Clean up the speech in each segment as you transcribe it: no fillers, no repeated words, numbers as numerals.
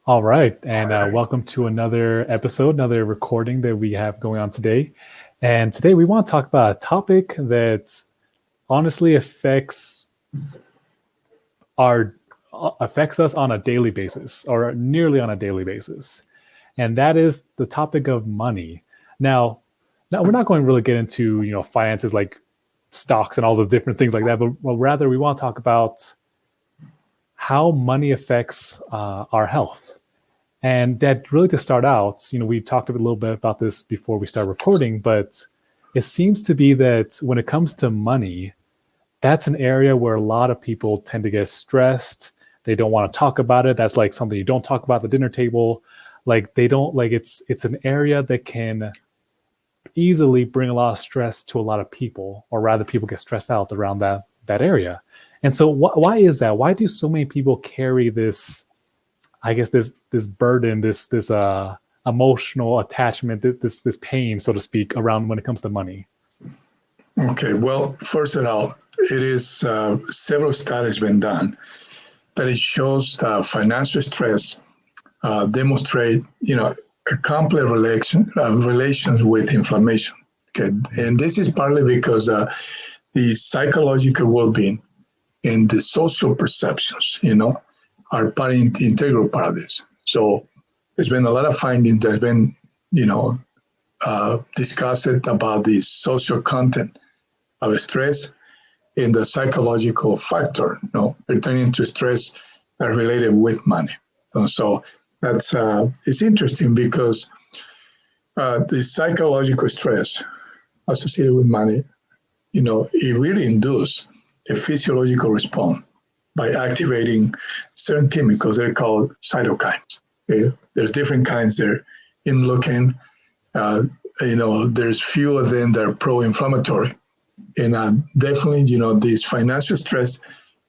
All right, and welcome to another episode, another recording that we have going on today. And today we want to talk about a topic that honestly our affects us on a daily basis, or nearly on a daily basis, and that is the topic of money. Now, now we're not going to really get into finances like stocks and all the different things like that, but well, rather we want to talk about how money affects our health. And that really to start out, we talked a little bit about this before we start recording, but it seems to be that when it comes to money, that's an area where a lot of people tend to get stressed. They don't want to talk about it. That's like something you don't talk about at the dinner table. Like they don't like it's an area that can easily bring a lot of stress to a lot of people, or rather people get stressed out around that area. And so why is that? Why do so many people carry this, I guess, this burden, this emotional attachment, this pain, so to speak, around when it comes to money? Okay, well, first of all, it is several studies been done that it shows that financial stress demonstrate, a complex relations with inflammation. Okay, and this is partly because the psychological well-being and the social perceptions, are integral part of this. So there's been a lot of findings that have been, discussed about the social content of stress and the psychological factor, pertaining to stress that are related with money. So that's it's interesting because the psychological stress associated with money, it really induces a physiological response by activating certain chemicals. They're called cytokines. Okay? There's different kinds there. In looking, there's few of them that are pro-inflammatory. And definitely, this financial stress,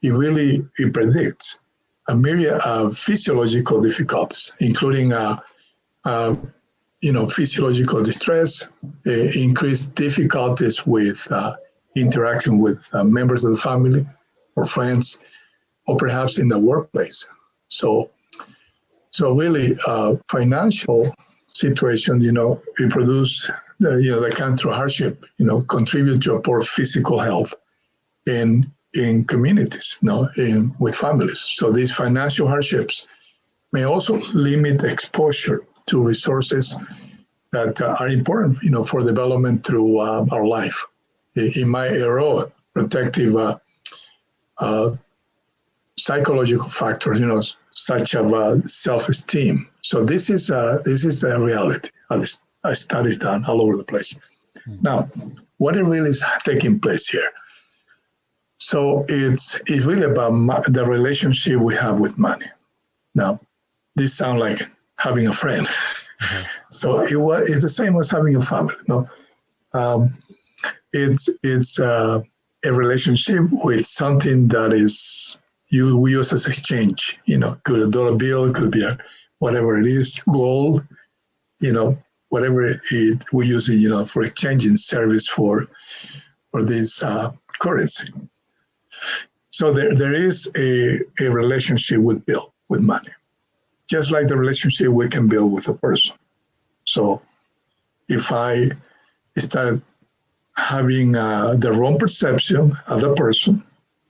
it predicts a myriad of physiological difficulties, including, physiological distress, increased difficulties with interaction with members of the family or friends, or perhaps in the workplace. So really, financial situation, it produce, the kind of hardship, contribute to a poor physical health in communities, with families. So these financial hardships may also limit exposure to resources that are important, for development through our life. It might erode protective psychological factors, such as self-esteem. So this is a reality. Studies done all over the place. Now, what really is taking place here? So it's really about the relationship we have with money. Now, this sounds like having a friend. Mm-hmm. So it's the same as having a family. It's a relationship with something that is we use as exchange. Could a dollar bill, could be whatever it is, gold. Whatever we use it, for exchanging service for this currency. So there is a relationship with money, just like the relationship we can build with a person. So if I start having the wrong perception of the person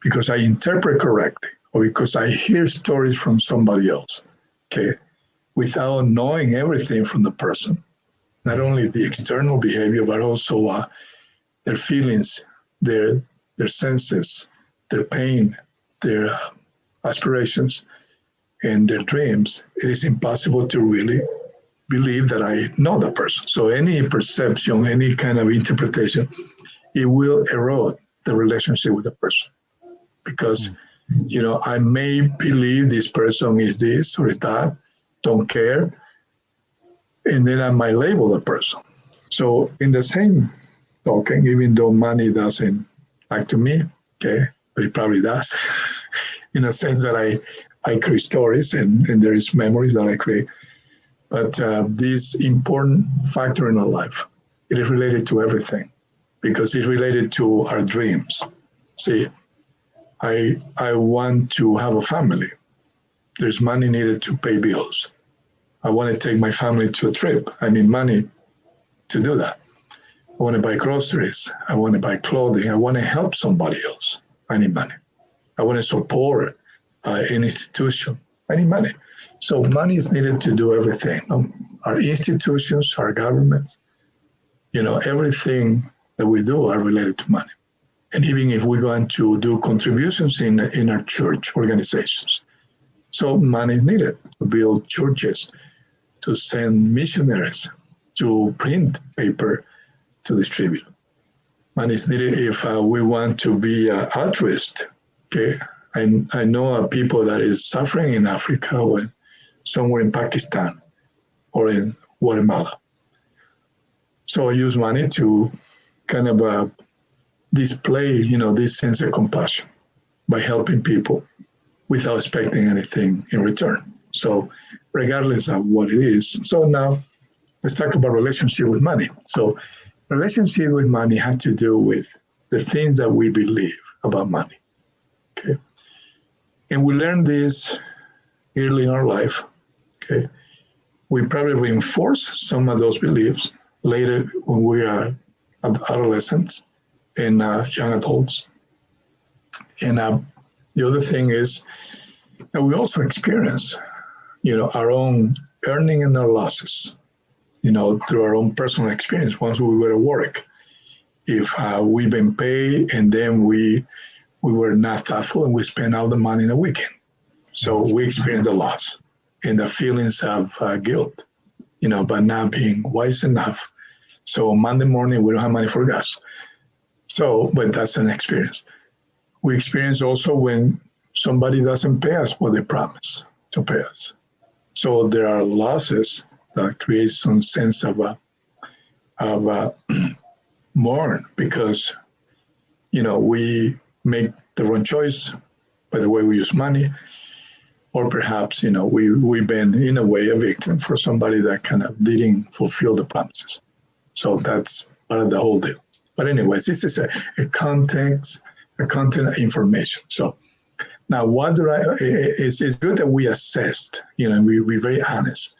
because I interpret correctly, or because I hear stories from somebody else, okay, without knowing everything from the person, not only the external behavior, but also their feelings, their senses, their pain, their aspirations, and their dreams, it is impossible to really believe that I know the person. So any perception, any kind of interpretation, it will erode the relationship with the person. Because, I may believe this person is this or is that, don't care, and then I might label the person. So in the same token, even though money doesn't like to me, okay, but it probably does, in a sense that I create stories and there is memories that I create. But this important factor in our life, it is related to everything because it's related to our dreams. See, I want to have a family. There's money needed to pay bills. I want to take my family to a trip. I need money to do that. I want to buy groceries. I want to buy clothing. I want to help somebody else. I need money. I want to support an institution. I need money. So money is needed to do everything. Our institutions, our governments, everything that we do are related to money. And even if we're going to do contributions in our church organizations. So money is needed to build churches, to send missionaries, to print paper, to distribute. Money is needed if we want to be altruist. Okay, I know people that is suffering in Africa or somewhere in Pakistan or in Guatemala. So I use money to kind of display, this sense of compassion by helping people without expecting anything in return. So regardless of what it is. So now let's talk about relationship with money. So relationship with money has to do with the things that we believe about money. Okay. And we learn this early in our life. Okay. We probably reinforce some of those beliefs later when we are adolescents and young adults. And the other thing is that we also experience, our own earning and our losses, through our own personal experience once we go to work. If we've been paid and then we were not thoughtful and we spent all the money in a weekend. So we experience the loss and the feelings of guilt, by not being wise enough. So Monday morning, we don't have money for gas. So, but that's an experience. We experience also when somebody doesn't pay us what they promise to pay us. So there are losses that create some sense of mourn because, we make the wrong choice by the way we use money, or perhaps, we've been in a way a victim for somebody that kind of didn't fulfill the promises. So that's part of the whole deal. But anyways, this is a content information. So now it's good that we assessed, we're very honest.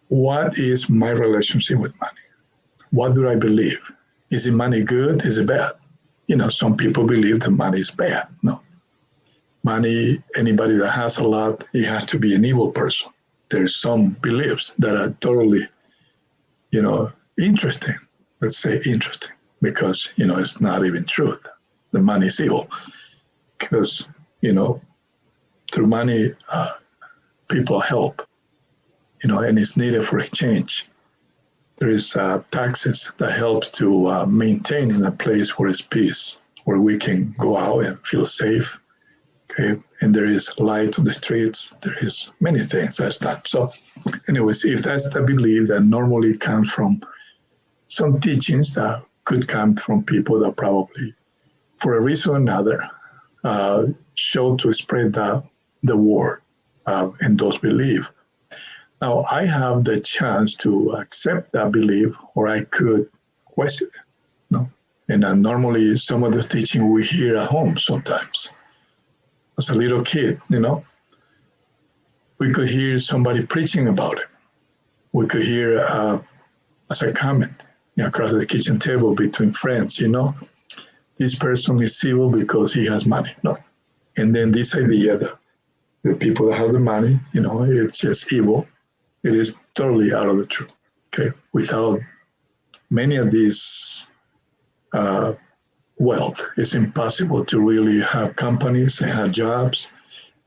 What is my relationship with money? What do I believe? Is it money good? Is it bad? Some people believe that money is bad. No. Money, anybody that has a lot, it has to be an evil person. There's some beliefs that are totally, interesting. Let's say interesting, because, it's not even truth. The money is evil. Because, through money, people help, and it's needed for exchange. There is taxes that help to maintain in a place where it's peace, where we can go out and feel safe. Okay, and there is light on the streets. There is many things that's that. So, anyways, if that's the belief that normally comes from some teachings that could come from people that probably, for a reason or another, show to spread the word and those beliefs. Now, I have the chance to accept that belief, or I could question it. No, and normally some of the teaching we hear at home sometimes. As a little kid, we could hear somebody preaching about it. We could hear as a comment across the kitchen table between friends, this person is evil because he has money. No. And then this idea that the people that have the money, it's just evil. It is totally out of the truth. Okay. Without many of these wealth, it's impossible to really have companies and have jobs.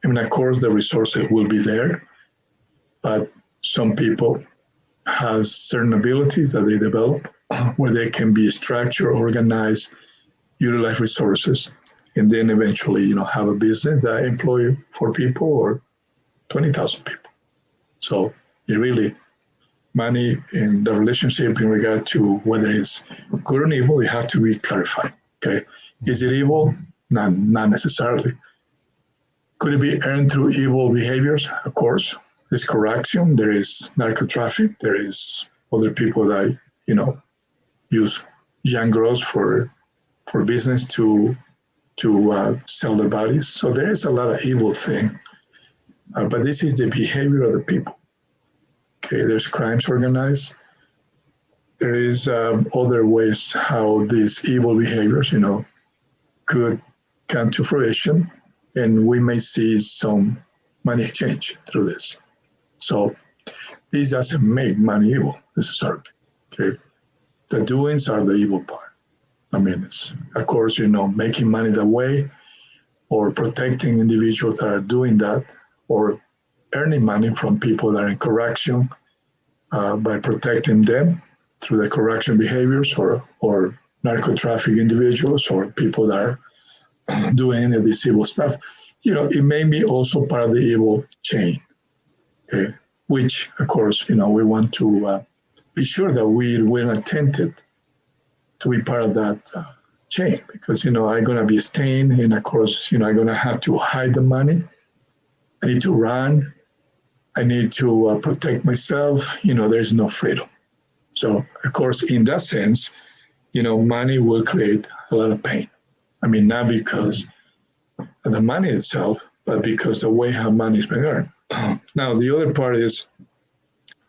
I mean, of course, the resources will be there, but some people have certain abilities that they develop where they can be structured, organized, utilize resources, and then eventually, have a business that employ 4 people or 20,000 people. So it really, money and the relationship in regard to whether it's good or evil, it has to be clarified. Okay, is it evil? Not necessarily. Could it be earned through evil behaviors? Of course. There's corruption. There is narco traffic. There is other people that use young girls for business to sell their bodies. So there is a lot of evil thing. But this is the behavior of the people. Okay, there's crimes organized. There is other ways how these evil behaviors, could come to fruition, and we may see some money exchange through this. So this doesn't make money evil necessarily. Okay, the doings are the evil part. I mean, it's, of course, making money that way, or protecting individuals that are doing that, or earning money from people that are in correction by protecting them through the correction behaviors, or narco traffic individuals, or people that are doing any of this evil stuff. It may be also part of the evil chain, okay? Which, of course, we want to be sure that we're not tempted to be part of that chain, because, I'm going to be staying, and of course, I'm going to have to hide the money. I need to run. I need to protect myself. There's no freedom. So, of course, in that sense, money will create a lot of pain. I mean, not because of the money itself, but because the way how money has been earned. Now, the other part is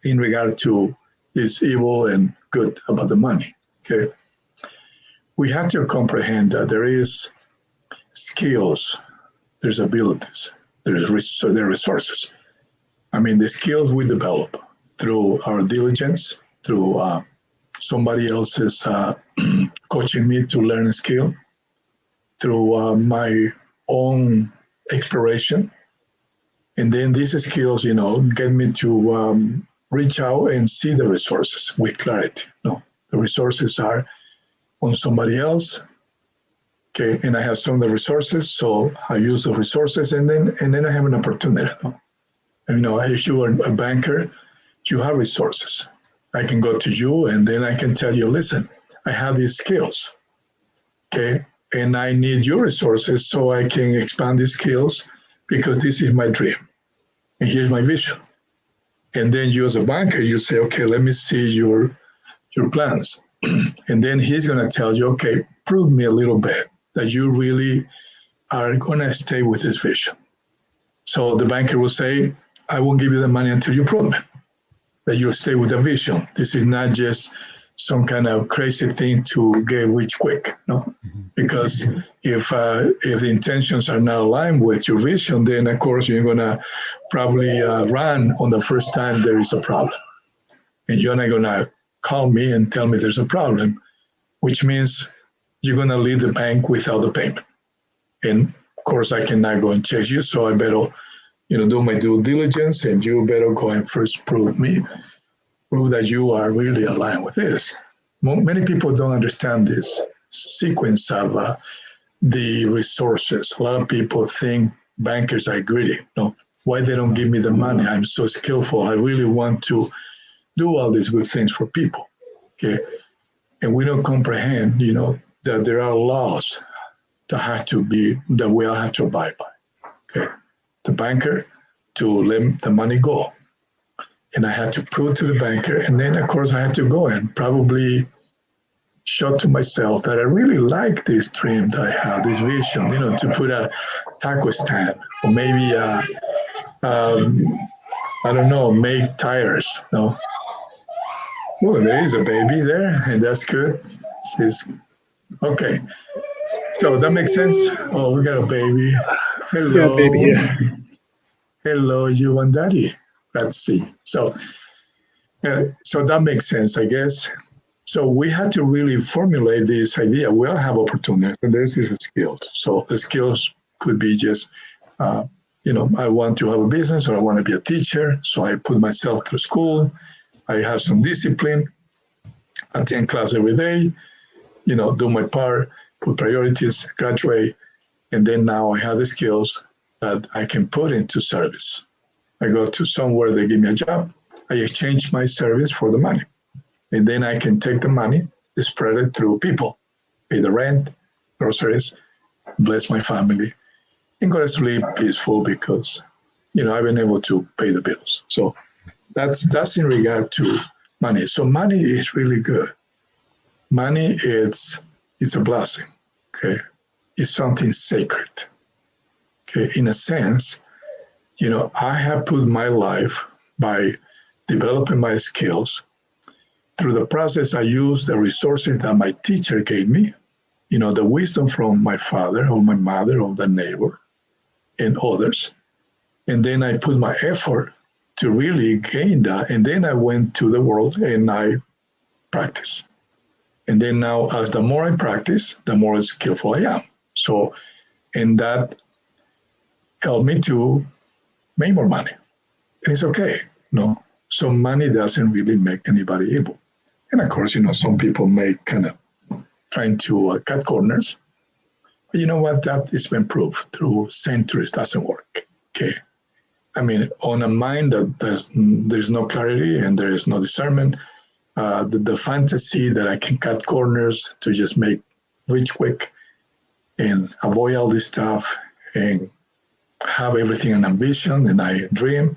in regard to this evil and good about the money. Okay, we have to comprehend that there is skills, there's abilities, there are resources. I mean, the skills we develop through our diligence, through somebody else's coaching me to learn a skill, through my own exploration. And then these skills, get me to reach out and see the resources with clarity. No, the resources are on somebody else. Okay, and I have some of the resources, so I use the resources, and then I have an opportunity. No? And, if you are a banker, you have resources. I can go to you, and then I can tell you, listen, I have these skills. Okay, and I need your resources so I can expand these skills, because this is my dream. And here's my vision. And then you as a banker, you say, okay, let me see your plans. And then he's going to tell you, okay, prove me a little bit that you really are going to stay with this vision. So the banker will say, I won't give you the money until you prove me that you'll stay with the vision. This is not just some kind of crazy thing to get rich quick, no? Because if the intentions are not aligned with your vision, then of course you're gonna probably run on the first time there is a problem, and you're not gonna call me and tell me there's a problem, which means you're gonna leave the bank without the payment. And of course I cannot go and chase you, so I better, do my due diligence, and you better go and first prove that you are really aligned with this. Many people don't understand this sequence of the resources. A lot of people think bankers are greedy. No, why they don't give me the money? I'm so skillful. I really want to do all these good things for people. Okay, and we don't comprehend, that there are laws that we all have to abide by. Okay, the banker to let the money go. And I had to prove to the banker, and then of course I had to go and probably show to myself that I really like this dream that I have, this vision, to put a taco stand, or maybe I don't know, make tires. No, oh, there is a baby there, and that's good. Okay, so that makes sense. Oh, we got a baby. Hello, Yeah, baby here. Hello, you and daddy. Let's see. So that makes sense, I guess. So we had to really formulate this idea. We all have opportunities, and this is the skills. So the skills could be just, I want to have a business, or I want to be a teacher. So I put myself through school. I have some discipline. Attend class every day. Do my part, put priorities, graduate, and then now I have the skills that I can put into service. I go to somewhere, they give me a job. I exchange my service for the money. And then I can take the money, spread it through people, pay the rent, groceries, bless my family, and go to sleep peaceful because, I've been able to pay the bills. So that's in regard to money. So money is really good. Money it's a blessing, okay? It's something sacred, okay? In a sense, I have put my life by developing my skills. Through the process, I used the resources that my teacher gave me, the wisdom from my father or my mother or the neighbor and others. And then I put my effort to really gain that. And then I went to the world and I practiced. And then now, as the more I practice, the more skillful I am. So, and that helped me to make more money. And it's okay, So money doesn't really make anybody evil. And of course, some people may kind of trying to cut corners. But you know what? That has been proved through centuries doesn't work. Okay. I mean, on a mind that there's no clarity and there is no discernment, the fantasy that I can cut corners to just make rich quick and avoid all this stuff and have everything an ambition and I dream,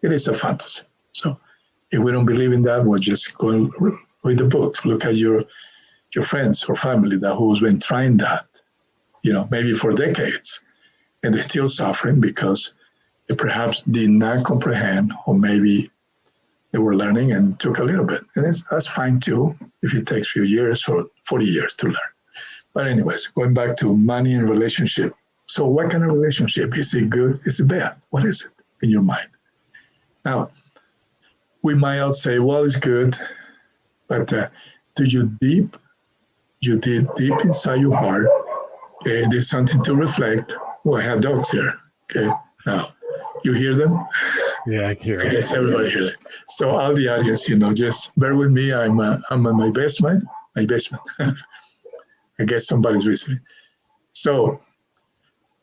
it is a fantasy. So if we don't believe in that, we'll just go read the books, look at your friends or family who's been trying that, maybe for decades, and they're still suffering because they perhaps did not comprehend, or maybe they were learning and took a little bit. And that's fine too, if it takes a few years or 40 years to learn. But anyways, going back to money and relationship. So what kind of relationship? Is it good? Is it bad? What is it in your mind? Now, we might all say, well, it's good, but do you did deep inside your heart, there's something to reflect. Well, I have dogs here. Okay, now, you hear them? Yeah, I can hear it. Yes, everybody hears it. So all the audience, just bear with me. I'm in my basement. I guess somebody's listening. So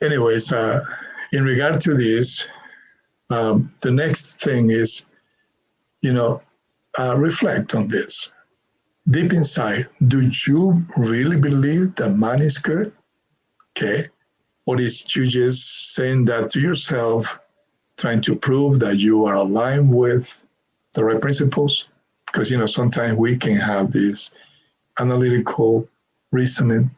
anyways, in regard to this, the next thing is, reflect on this. Deep inside, do you really believe that money is good? Okay. Or is you just saying that to yourself, trying to prove that you are aligned with the right principles? Because, sometimes we can have this analytical reasoning,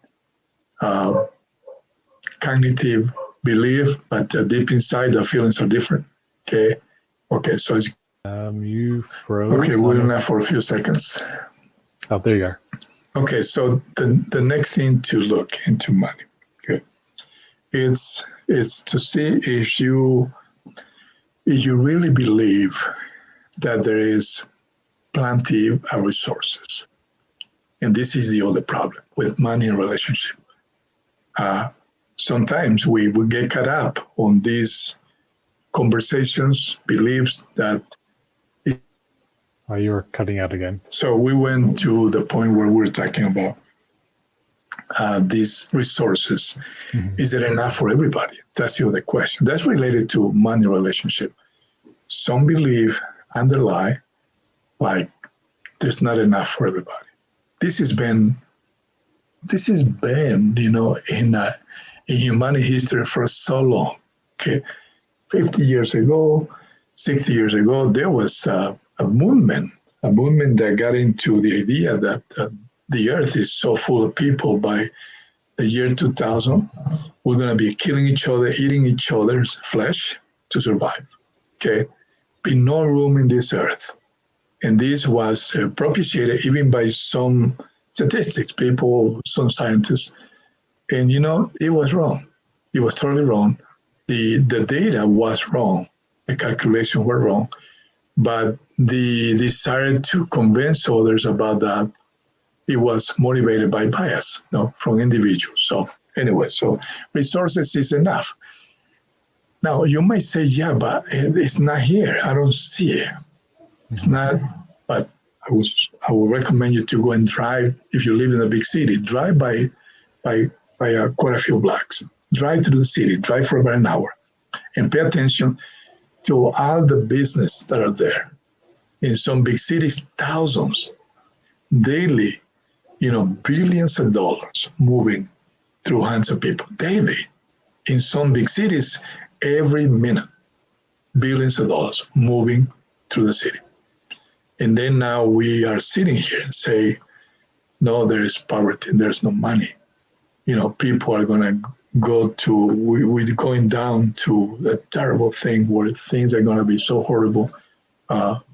cognitive belief, but deep inside the feelings are different. Okay. So it's you froze. okay. We'll now for a few seconds. Oh, there you are. Okay. So the next thing to look into money. Okay. It's to see if you really believe that there is plenty of resources. And this is the other problem with money and relationship. Sometimes we get caught up on these conversations, beliefs that. Oh, you were cutting out again. So we went to the point where we're talking about these resources. Mm-hmm. Is it enough for everybody? That's the other question. That's related to money relationship. Some belief underlie like there's not enough for everybody. This has been in human history for so long. Okay, 50 years ago, 60 years ago, there was a movement that got into the idea that the earth is so full of people. By the year 2000, we're going to be killing each other, eating each other's flesh to survive. Okay, be no room in this earth. And this was propitiated even by some statistics people, some scientists. And, it was wrong. It was totally wrong. The data was wrong. The calculations were wrong. But the desire to convince others about that, it was motivated by bias, from individuals. So anyway, so resources is enough. Now, you might say, yeah, but it's not here. I don't see it. It's not, but I would recommend you to go and drive, if you live in a big city, drive by quite a few blocks. Drive through the city, drive for about an hour, and pay attention to all the business that are there. In some big cities, thousands, daily, billions of dollars moving through hands of people, daily. In some big cities, every minute, billions of dollars moving through the city. And then now we are sitting here and say, no, there is poverty, there's no money. People are going to we're going down to a terrible thing where things are going to be so horrible.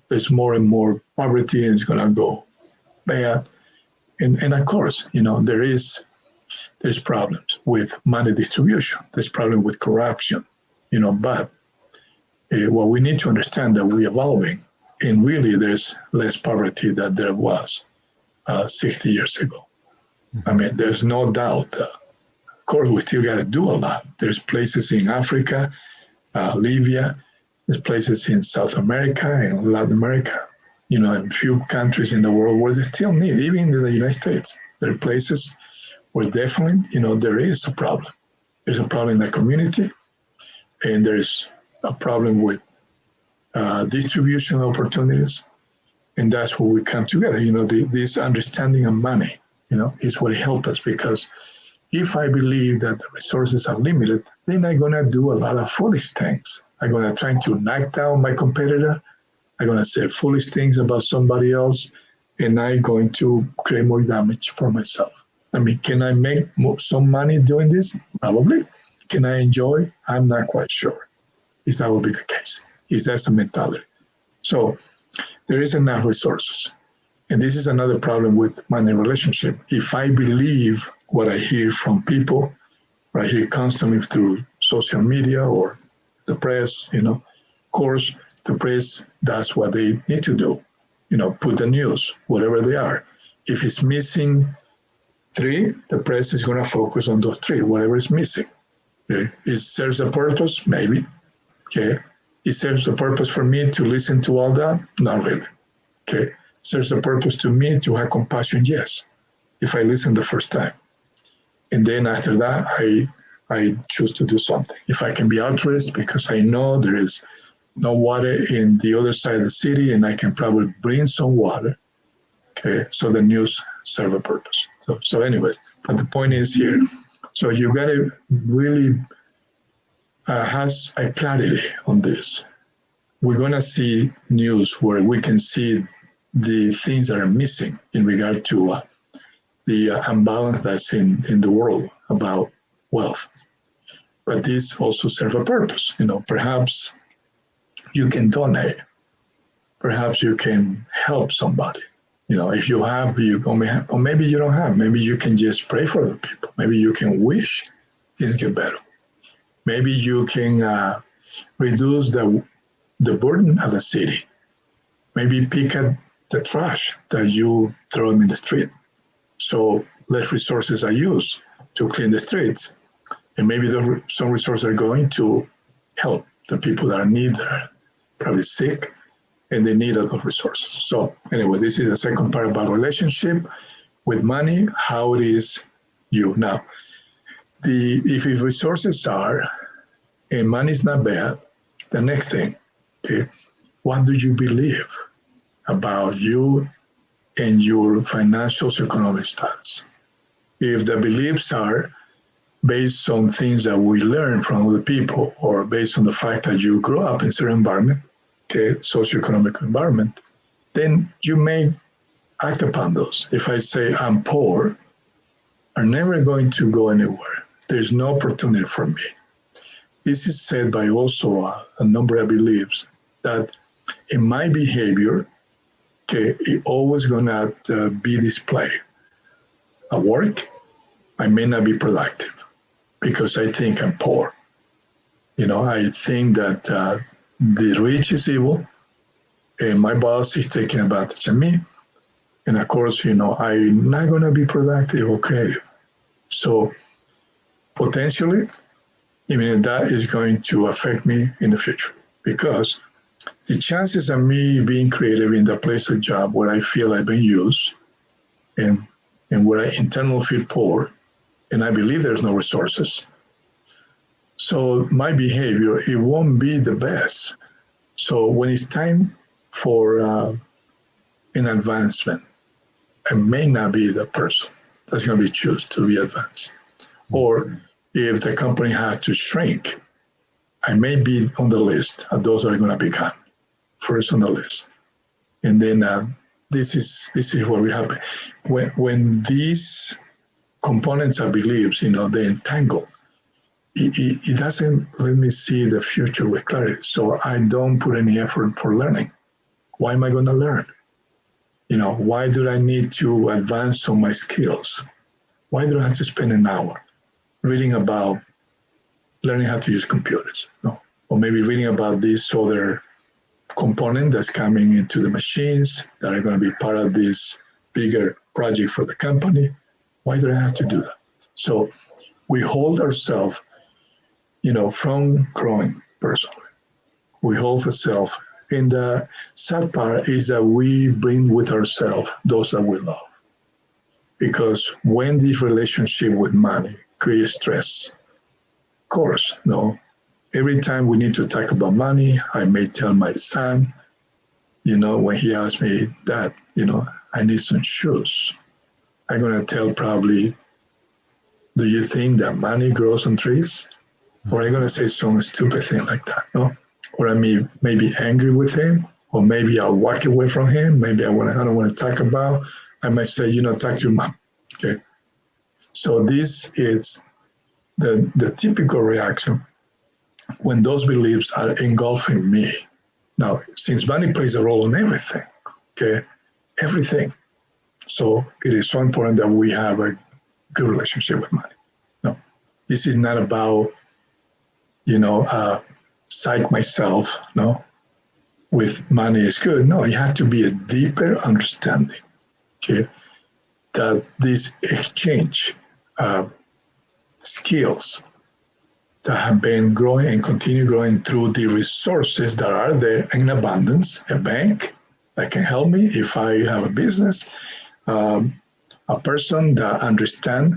there's more and more poverty, and it's going to go bad. And of course, there's problems with money distribution. There's problem with corruption, but what we need to understand that we're evolving, and really there's less poverty than there was 60 years ago. I mean, there's no doubt. Of course, we still got to do a lot. There's places in Africa, Libya, there's places in South America and Latin America, and a few countries in the world where they still need, even in the United States, there are places where definitely, there is a problem. There's a problem in the community, and there's a problem with distribution opportunities, and that's where we come together. This understanding of money, is what helps us, because if I believe that the resources are limited, then I'm going to do a lot of foolish things. I'm going to try to knock down my competitor. I'm going to say foolish things about somebody else, and I'm going to create more damage for myself. I mean, can I make some money doing this? Probably. Can I enjoy? I'm not quite sure if that will be the case. If that's the mentality. So there is enough resources. And this is another problem with money relationship. If I believe what I hear from people, what I hear constantly through social media or the press, of course, the press, that's what they need to do. Put the news, whatever they are. If it's missing 3, the press is going to focus on those 3, whatever is missing. Okay? It serves a purpose, maybe. Okay. It serves a purpose for me to listen to all that? Not really. Okay. Serves a purpose to me to have compassion? Yes. If I listen the first time. And then after that, I choose to do something. If I can be altruist because I know there is no water in the other side of the city and I can probably bring some water. Okay. So the news serve a purpose. So anyways, but the point is here. So you got to really has a clarity on this. We're going to see news where we can see the things that are missing in regard to the imbalance that's in the world about wealth. But this also serves a purpose. Perhaps you can donate. Perhaps you can help somebody. If you have, or maybe you don't have. Maybe you can just pray for the people. Maybe you can wish things get better. Maybe you can reduce the burden of the city. Maybe pick up the trash that you throw in the street. So less resources are used to clean the streets. And maybe some resources are going to help the people that are in need, that are probably sick, and they need those resources. So anyway, this is the second part about relationship with money, how it is you. Now, if resources are, and money is not bad, the next thing, okay, what do you believe about you and your financial economic status? If the beliefs are based on things that we learn from other people, or based on the fact that you grew up in a certain environment, okay, socioeconomic environment, then you may act upon those. If I say I'm poor, I'm never going to go anywhere. There's no opportunity for me. This is said by also a number of beliefs that in my behavior, okay, it always gonna be displayed. At work, I may not be productive because I think I'm poor. I think that the rich is evil, and my boss is taking advantage of me. And of course, I'm not gonna be productive or creative. So potentially, that is going to affect me in the future, because the chances of me being creative in the place of job where I feel I've been used and where I internally feel poor and I believe there's no resources. So my behavior, it won't be the best. So when it's time for an advancement, I may not be the person that's going to be chosen to be advanced. Or if the company has to shrink, I may be on the list of those that are going to be gone, first on the list. And then this is what we have. When these components of beliefs, they entangle, it doesn't let me see the future with clarity. So I don't put any effort for learning. Why am I going to learn? Why do I need to advance on my skills? Why do I have to spend an hour reading about learning how to use computers? No. Or maybe reading about this other component that's coming into the machines that are going to be part of this bigger project for the company. Why do I have to do that? So we hold ourselves, from growing personally. We hold ourselves. And the sad part is that we bring with ourselves those that we love. Because when this relationship with money creates stress, of course, every time we need to talk about money, I may tell my son, when he asks me that, I need some shoes. I'm going to tell probably, do you think that money grows on trees? Or I'm going to say some stupid thing like that, no? Or I may be angry with him, or maybe I'll walk away from him. Maybe I don't want to talk about. I might say, talk to your mom. Okay. So this is the typical reaction when those beliefs are engulfing me. Now, since money plays a role in everything, okay, everything. So it is so important that we have a good relationship with money. No, this is not about, psych myself, with money is good. No, it has to be a deeper understanding, okay, that this exchange skills that have been growing and continue growing through the resources that are there in abundance, a bank that can help me if I have a business, a person that understands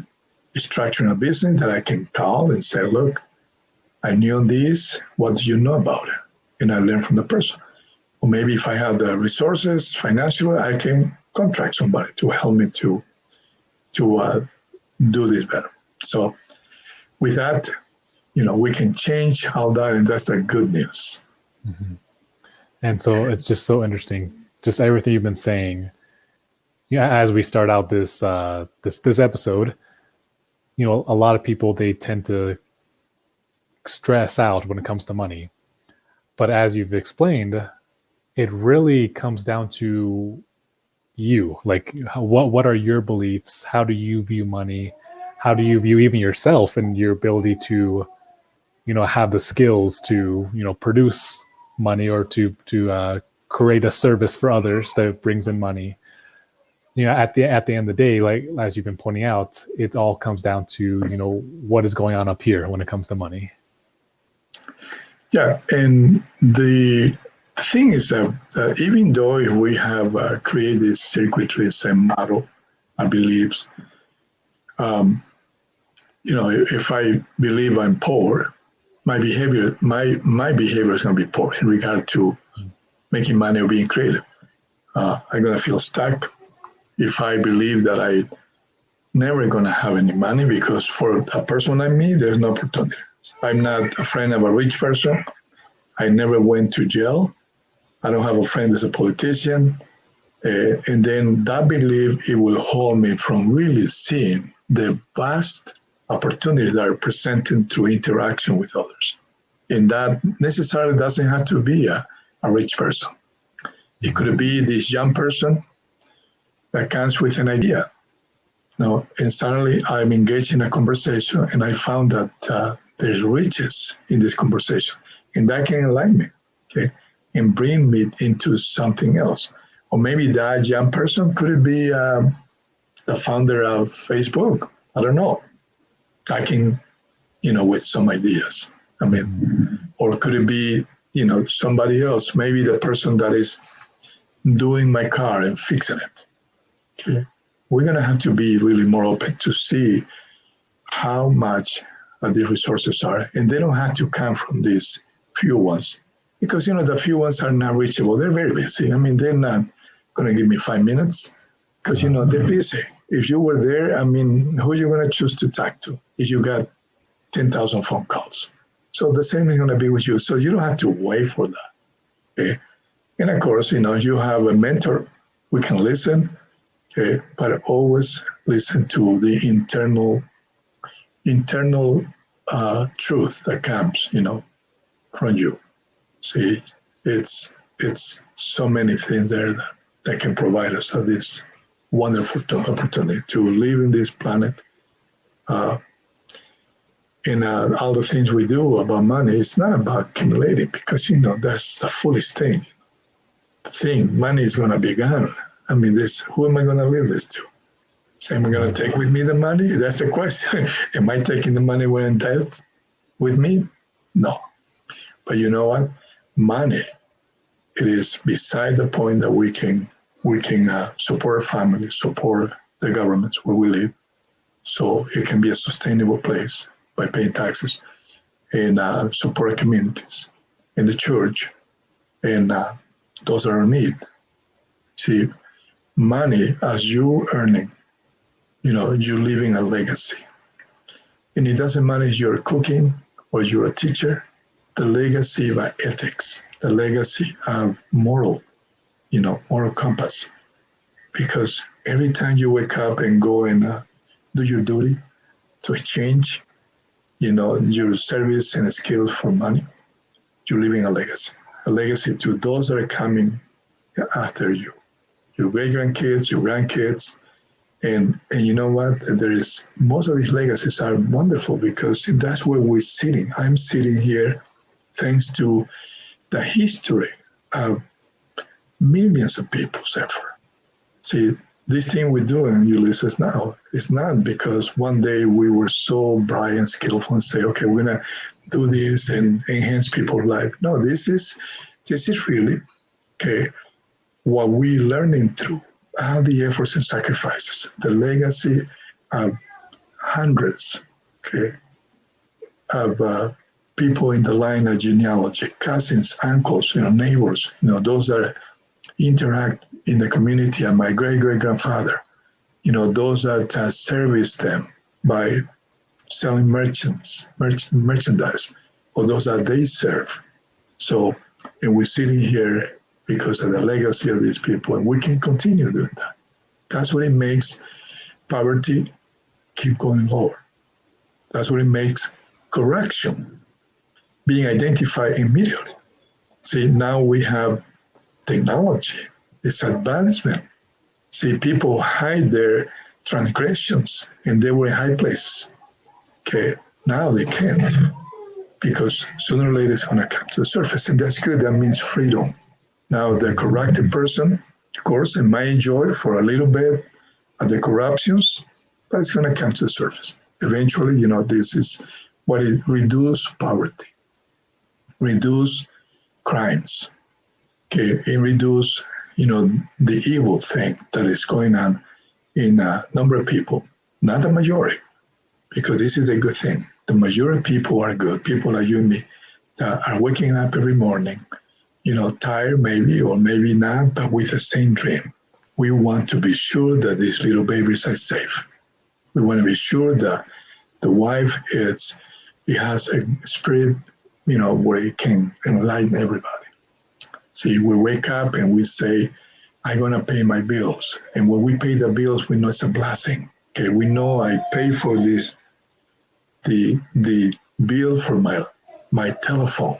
structuring a business that I can call and say, look, I knew this, what do you know about it? And I learn from the person. Or maybe if I have the resources financially, I can contract somebody to help me to do this better. So with that, we can change all that, and that's the good news. Mm-hmm. And so it's just so interesting, just everything you've been saying. As we start out this episode, a lot of people, they tend to stress out when it comes to money. But as you've explained, it really comes down to you. Like, what are your beliefs? How do you view money? How do you view even yourself and your ability to, have the skills to, produce money or to create a service for others that brings in money? At the end of the day, like as you've been pointing out, it all comes down to, what is going on up here when it comes to money. Yeah, and the thing is that even though if we have created circuitries and model our beliefs, if I believe I'm poor, my behavior is going to be poor in regard to making money or being creative. I'm going to feel stuck if I believe that I never going to have any money, because for a person like me, there's no opportunity. I'm not a friend of a rich person. I never went to jail. I don't have a friend that's a politician. And then that belief, it will hold me from really seeing the vast opportunities that are presented through interaction with others. And that necessarily doesn't have to be a rich person. It could be this young person that comes with an idea. And suddenly I'm engaged in a conversation, and I found that there's riches in this conversation, and that can enlighten me, okay, and bring me into something else. Or maybe that young person could be the founder of Facebook. I don't know, talking, with some ideas. Or could it be, somebody else? Maybe the person that is doing my car and fixing it. Okay, we're gonna have to be really more open to see how much these resources are, and they don't have to come from these few ones, because the few ones are not reachable. They're very busy. They're not gonna give me 5 minutes, because they're busy. If you were there, who are you gonna choose to talk to if you got 10,000 phone calls? So the same is gonna be with you. So you don't have to wait for that. Okay, and of course, you have a mentor. We can listen. Okay, but always listen to the internal truth that comes, from you. See, it's so many things there that can provide us this wonderful opportunity to live in this planet. And all the things we do about money, it's not about accumulating, because that's the foolish thing. The thing, money is going to be gone. I mean, who am I going to leave this to? So am I going to take with me the money? That's the question. Am I taking the money when I'm dead with me? No. But you know what? Money, it is beside the point that we can support our family, support the governments where we live, so it can be a sustainable place by paying taxes, and support communities in the church, and those are in need. See, money, as you earning, you're leaving a legacy. And it doesn't matter if you're cooking or you're a teacher, the legacy of ethics, the legacy of moral compass. Because every time you wake up and go and do your duty to exchange, your service and skills for money, you're leaving a legacy to those that are coming after you, your great-grandkids, your grandkids. And you know what? Most of these legacies are wonderful, because that's where we're sitting. I'm sitting here thanks to the history of millions of people's effort. See, this thing we're doing, Ulysses, now, is not because one day we were so bright and skillful and say, okay, we're going to do this and enhance people's life. No, this is really, okay, what we're learning through all the efforts and sacrifices, the legacy of hundreds, okay, of people in the line of genealogy, cousins, uncles, neighbors, those that interact in the community, and my great-great-grandfather, those that service them by selling merchandise, or those that they serve. So, and we're sitting here because of the legacy of these people, and we can continue doing that. That's what it makes poverty keep going lower. That's what it makes corruption being identified immediately. See, now we have technology, it's advancement. See, people hide their transgressions, and they were in high places. Okay, now they can't, because sooner or later it's going to come to the surface, and that's good. That means freedom. Now, the corrupted person, of course, they might enjoy for a little bit of the corruptions, but it's going to come to the surface. Eventually, this is what it reduce poverty, reduce crimes, okay, and reduce, the evil thing that is going on in a number of people, not the majority, because this is a good thing. The majority of people are good, people like you and me, that are waking up every morning, tired maybe, or maybe not, but with the same dream. We want to be sure that these little babies are safe. We want to be sure that the wife it has a spirit, where it can enlighten everybody. See, we wake up and we say, I'm going to pay my bills. And when we pay the bills, we know it's a blessing. Okay, we know I pay for this, the bill for my telephone.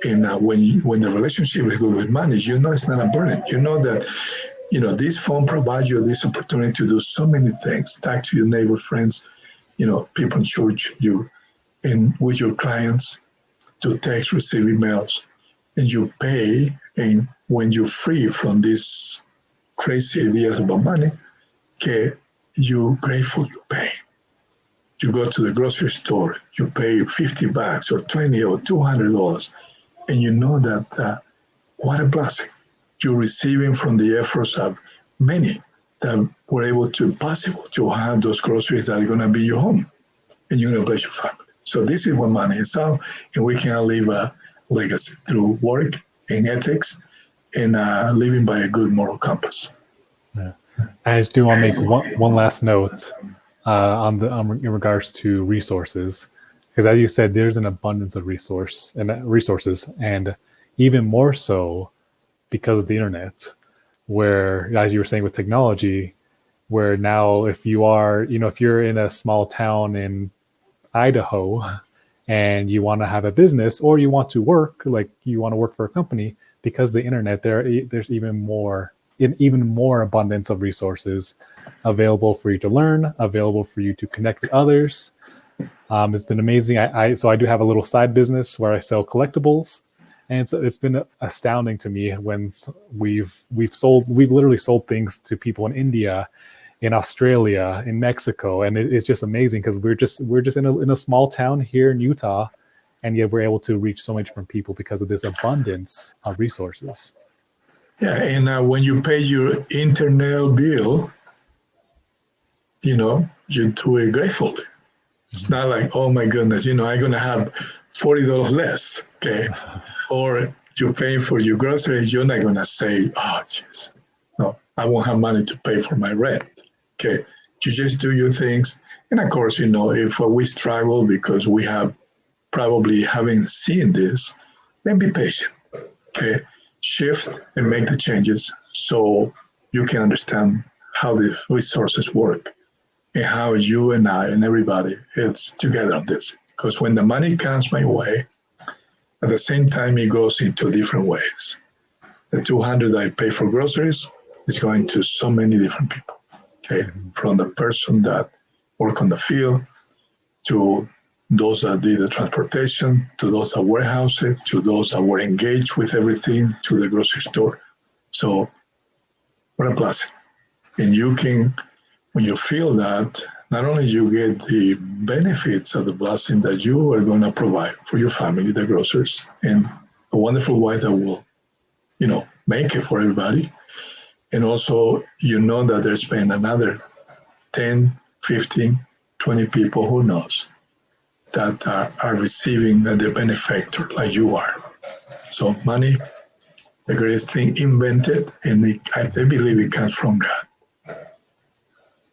And when the relationship is good with money, it's not a burden. You know that, this phone provides you this opportunity to do so many things. Talk to your neighbor, friends, people in church, and with your clients, to text, receive emails, and you pay. And when you're free from these crazy ideas about money, okay, you're grateful you pay. You go to the grocery store, you pay $50 or $20 or $200, and you know that what a blessing you're receiving from the efforts of many that were able to possible to have those groceries that are going to be your home, and you're going to bless your family. So this is what money is all, and we can leave a legacy through work and ethics and living by a good moral compass. Yeah. I just do want to make one last note in regards to resources, because as you said, there's an abundance of resources, and even more so because of the internet, where, as you were saying with technology, where now if you're in a small town in Idaho and you want to have a business, or you want to work for a company, because the internet, there's even more abundance of resources available for you to learn, available for you to connect with others. It's been amazing. So I do have a little side business where I sell collectibles, and it's been astounding to me when we've literally sold things to people in India, in Australia, in Mexico, and it's just amazing because we're just in a small town here in Utah, and yet we're able to reach so many different people because of this abundance of resources. Yeah, and when you pay your internet bill, you do it gratefully. It's not like, oh my goodness, I'm going to have $40 less, okay? Or you're paying for your groceries, you're not going to say, oh, jeez, no, I won't have money to pay for my rent, okay? You just do your things. And of course, if we struggle because we probably haven't seen this, then be patient, okay? Shift and make the changes so you can understand how the resources work and how you and I and everybody is together on this. Because when the money comes my way, at the same time it goes into different ways. The $200 I pay for groceries is going to so many different people. Okay, from the person that work on the field to those that do the transportation, to those that warehouse it, to those that were engaged with everything, to the grocery store. So what a blessing. And you can, when you feel that, not only you get the benefits of the blessing that you are going to provide for your family, the grocers, and a wonderful wife that will, make it for everybody. And also, that there's been another 10, 15, 20 people, who knows, that are receiving the benefactor like you are. So money, the greatest thing invented, and I believe it comes from God.